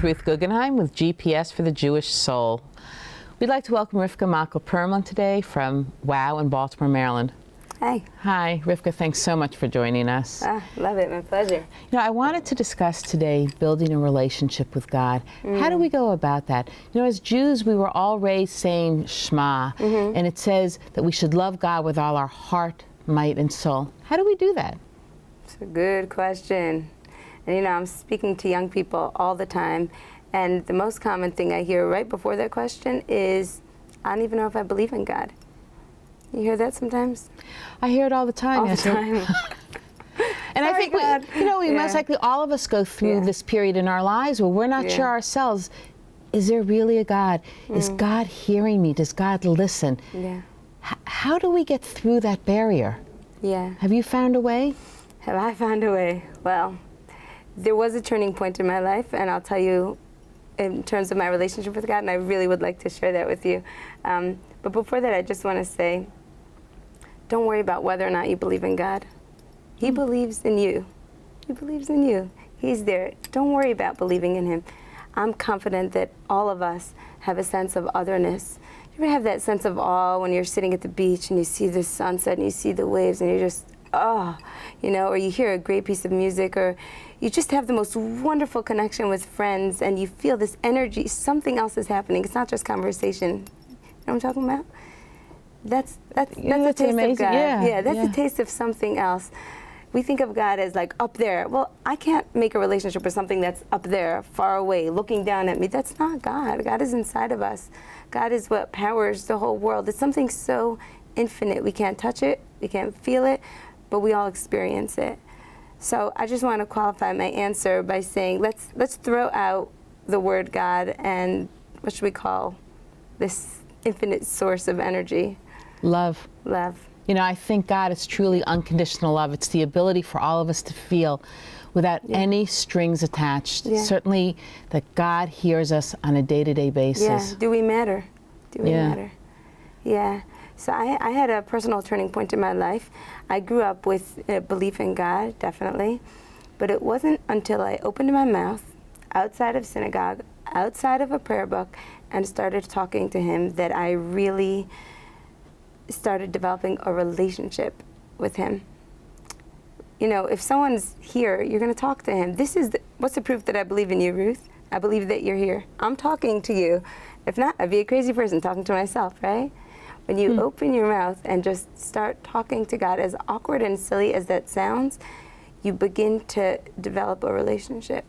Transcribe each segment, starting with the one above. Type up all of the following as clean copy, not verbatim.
is Ruth Guggenheim with GPS for the Jewish Soul. We'd like to welcome Rivka Malka-Perlman today from WOW in Baltimore, Maryland. Hi. Hi, Rivka, thanks so much for joining us. Love it, my pleasure. You know, I wanted to discuss today building a relationship with God. How do we go about that? You know, as Jews, we were all raised saying Shema, and it says that we should love God with all our heart, might, and soul. How do we do that? It's a good question. And you know, I'm speaking to young people all the time, and the most common thing I hear right before that question is, I don't even know if I believe in God. You hear that sometimes? I hear it all the time. All the time. And I think, we most likely all of us go through this period in our lives where we're not sure ourselves, is there really a God? Is God hearing me? Does God listen? Yeah. How do we get through that barrier? Yeah. Have you found a way? Have I found a way? Well, there was a turning point in my life, and I'll tell you in terms of my relationship with God, and I really would like to share that with you. But before that, I just want to say, don't worry about whether or not you believe in God. He believes in you. He believes in you. He's there. Don't worry about believing in Him. I'm confident that all of us have a sense of otherness. You ever have that sense of awe when you're sitting at the beach and you see the sunset and you see the waves and you're just, oh, you know, or you hear a great piece of music, or you just have the most wonderful connection with friends and you feel this energy, something else is happening. It's not just conversation. You know what I'm talking about? That's a taste of God. That's a taste of something else. We think of God as like up there. Well, I can't make a relationship with something that's up there, far away, looking down at me. That's not God. God is inside of us. God is what powers the whole world. It's something so infinite. We can't touch it, we can't feel it, but we all experience it. So I just want to qualify my answer by saying, let's throw out the word God and what should we call this infinite source of energy? Love. Love. You know, I think God is truly unconditional love. It's the ability for all of us to feel without any strings attached. Certainly that God hears us on a day-to-day basis. Yeah. Do we matter? Do we matter? Yeah. So I had a personal turning point in my life. I grew up with a belief in God, definitely. But it wasn't until I opened my mouth outside of synagogue, outside of a prayer book, and started talking to Him that I really started developing a relationship with Him. You know, if someone's here, you're going to talk to Him. What's the proof that I believe in you, Ruth? I believe that you're here. I'm talking to you. If not, I'd be a crazy person talking to myself, right? When you open your mouth and just start talking to God, as awkward and silly as that sounds, you begin to develop a relationship.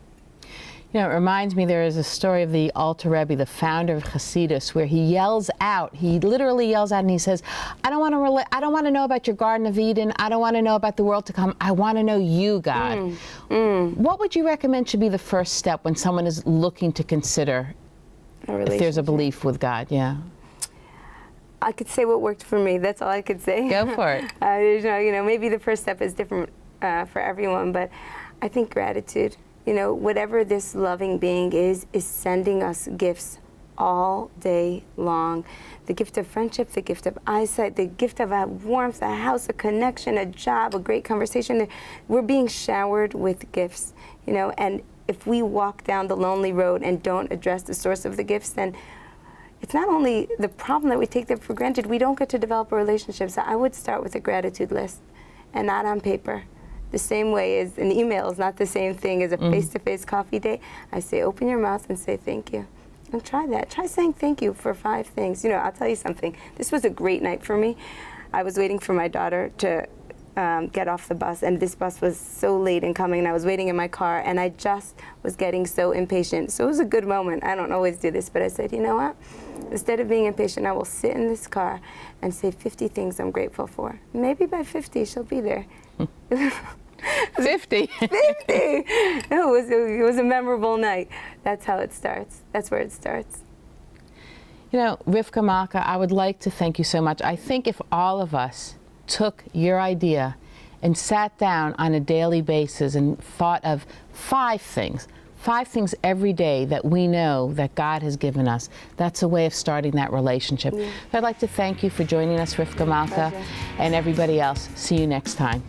You know, it reminds me, there is a story of the Alter Rebbe, the founder of Hasidus, where he yells out, he literally yells out and he says, I don't want to know about your Garden of Eden. I don't want to know about the world to come. I want to know you, God. What would you recommend should be the first step when someone is looking to consider if there's a belief with God? Yeah. I could say what worked for me. That's all I could say. Go for it. You know, maybe the first step is different for everyone, but I think gratitude. You know, whatever this loving being is sending us gifts all day long. The gift of friendship, the gift of eyesight, the gift of a warmth, a house, a connection, a job, a great conversation. We're being showered with gifts, you know, and if we walk down the lonely road and don't address the source of the gifts, then it's not only the problem that we take them for granted, we don't get to develop a relationship. So I would start with a gratitude list, and not on paper. The same way as an email is not the same thing as a face-to-face coffee date. I say, open your mouth and say thank you. And try that. Try saying thank you for 5 things. You know, I'll tell you something. This was a great night for me. I was waiting for my daughter to get off the bus, and this bus was so late in coming, and I was waiting in my car, and I just was getting so impatient. So it was a good moment. I don't always do this, but I said, you know what? Instead of being impatient, I will sit in this car and say 50 things I'm grateful for. Maybe by 50, she'll be there. 50. 50. It was a memorable night. That's how it starts. That's where it starts. You know, Rivka Malka, I would like to thank you so much. I think if all of us took your idea and sat down on a daily basis and thought of 5 things every day that we know that God has given us, that's a way of starting that relationship. So I'd like to thank you for joining us, Rivka Malka, and everybody else. See you next time.